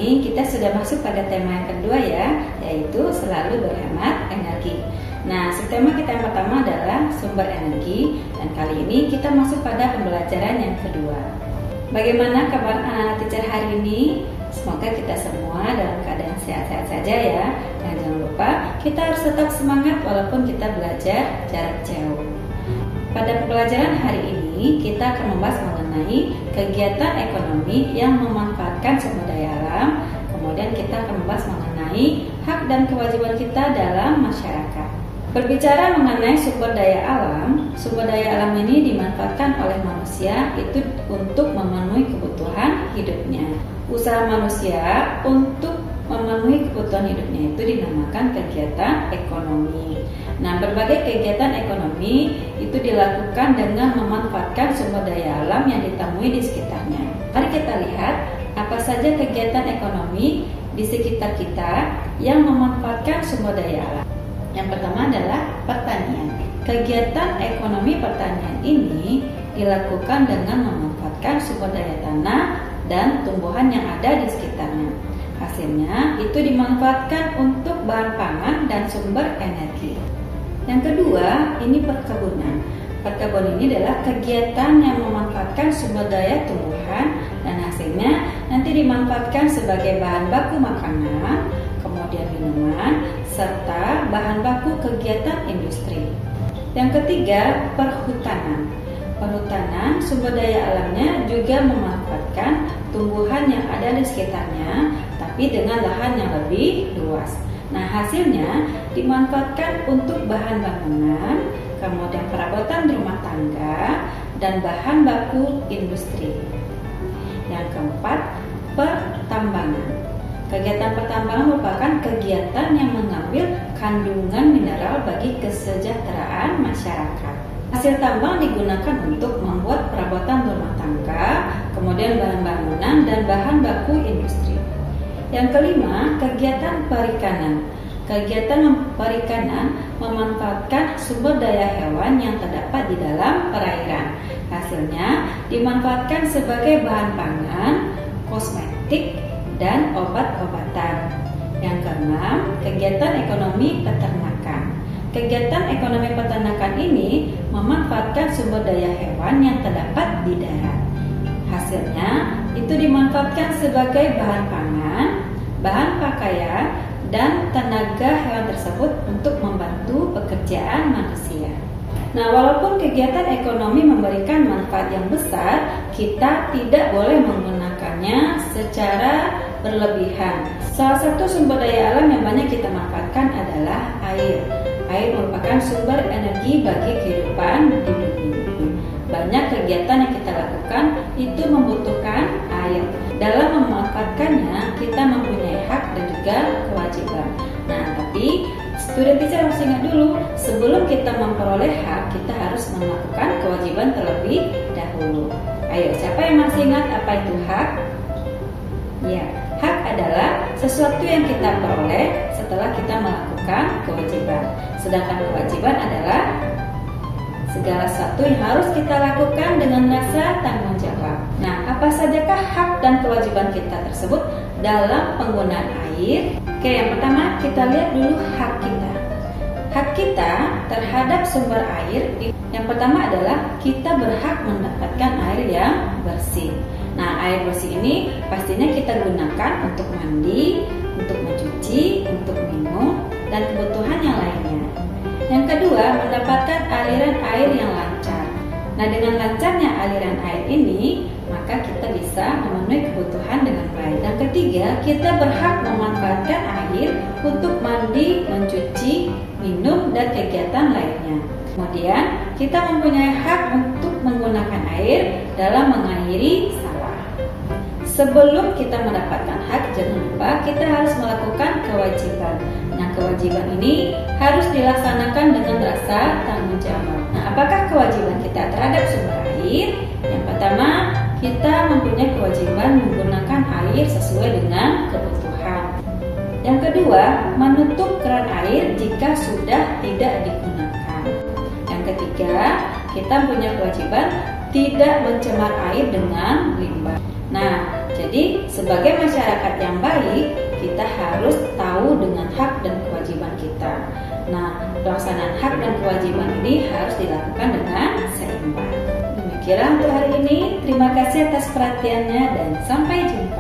ini kita sudah masuk pada tema yang kedua ya, yaitu selalu berhemat energi. Nah, subtema kita yang pertama adalah sumber energi, dan kali ini kita masuk pada pembelajaran yang kedua. Bagaimana kabar anak-anak teacher hari ini? Semoga kita semua dalam keadaan sehat-sehat saja ya. Dan jangan lupa kita harus tetap semangat walaupun kita belajar jarak jauh. Pada pembelajaran hari ini kita akan membahas mengenai kegiatan ekonomi yang memanfaatkan sumber daya alam. Kemudian kita akan membahas mengenai hak dan kewajiban kita dalam masyarakat. Berbicara mengenai sumber daya alam ini dimanfaatkan oleh manusia itu untuk memenuhi kebutuhan hidupnya. Usaha manusia untuk memenuhi kebutuhan hidupnya itu dinamakan kegiatan ekonomi. Nah, berbagai kegiatan ekonomi itu dilakukan dengan memanfaatkan sumber daya alam yang ditemui di sekitarnya. Mari kita lihat apa saja kegiatan ekonomi di sekitar kita yang memanfaatkan sumber daya alam. Yang pertama adalah pertanian. Kegiatan ekonomi pertanian ini dilakukan dengan memanfaatkan sumber daya tanah dan tumbuhan yang ada di sekitarnya. Hasilnya itu dimanfaatkan untuk bahan pangan dan sumber energi. Yang kedua, ini perkebunan. Perkebunan ini adalah kegiatan yang memanfaatkan sumber daya tumbuhan dan hasilnya nanti dimanfaatkan sebagai bahan baku makanan, kemudian minuman, serta bahan baku kegiatan industri. Yang ketiga, perhutanan. Perhutanan sumber daya alamnya juga memanfaatkan tumbuhan yang ada di sekitarnya, tapi dengan lahan yang lebih luas. Nah, hasilnya dimanfaatkan untuk bahan bangunan, kemudian perabotan rumah tangga, dan bahan baku industri. Yang keempat, pertambangan. Kegiatan pertambangan merupakan kegiatan yang mengambil kandungan mineral bagi kesejahteraan masyarakat. Hasil tambang digunakan untuk membuat perabotan rumah tangga, kemudian bahan bangunan dan bahan baku industri. Yang kelima, kegiatan perikanan. Kegiatan perikanan memanfaatkan sumber daya hewan yang terdapat di dalam perairan. Hasilnya dimanfaatkan sebagai bahan pangan, kosmetik, dan obat-obatan. Yang keenam, kegiatan ekonomi peternakan. Kegiatan ekonomi peternakan ini memanfaatkan sumber daya hewan yang terdapat di darat. Hasilnya itu dimanfaatkan sebagai bahan pangan, bahan pakaian, dan tenaga hewan tersebut untuk membantu pekerjaan manusia. Nah, walaupun kegiatan ekonomi memberikan manfaat yang besar, kita tidak boleh menggunakannya secara berlebihan. Salah satu sumber daya alam yang banyak kita manfaatkan adalah air. Air merupakan sumber energi bagi kehidupan di dunia. Banyak kegiatan yang kita lakukan itu membutuhkan air. Dalam memanfaatkannya, kita mempunyai hak dan juga kewajiban. Nah, tapi student teacher harus ingat dulu, sebelum kita memperoleh hak, kita harus melakukan kewajiban terlebih dahulu. Ayo, siapa yang masih ingat apa itu hak? Ya, hak adalah sesuatu yang kita peroleh setelah kita melakukan kewajiban. Sedangkan kewajiban adalah segala sesuatu yang harus kita lakukan dengan rasa tanggung jawab. Nah, apa sajakah hak dan kewajiban kita tersebut dalam penggunaan air? Oke, yang pertama kita lihat dulu hak kita. Hak kita terhadap sumber air, yang pertama adalah kita berhak mendapatkan air yang bersih. Nah, air bersih ini pastinya kita gunakan untuk mandi, untuk mencuci, untuk minum, dan kebutuhan yang lainnya. Yang kedua, mendapatkan aliran air yang lancar. Nah, dengan lancarnya aliran air ini, maka kita bisa memenuhi kebutuhan dengan baik. Dan ketiga, kita berhak memanfaatkan air untuk mandi, mencuci, minum, dan kegiatan lainnya. Kemudian, kita mempunyai hak untuk menggunakan air dalam mengairi sawah. Sebelum kita mendapatkan hak, jangan lupa kita harus melakukan kewajiban. Nah, kewajiban ini harus dilaksanakan dengan rasa tanggung jawab. Nah, apakah kewajiban kita terhadap sumber air? Yang pertama, kita mempunyai kewajiban menggunakan air sesuai dengan kebutuhan. Yang kedua, menutup keran air jika sudah tidak digunakan. Yang ketiga, kita punya kewajiban tidak mencemar air dengan limbah. Nah, Jadi sebagai masyarakat yang baik, kita harus tahu dengan hak dan kewajiban kita. Nah, pelaksanaan hak dan kewajiban ini harus dilakukan dengan seimbang. Demikian untuk hari ini. Terima kasih atas perhatiannya dan sampai jumpa.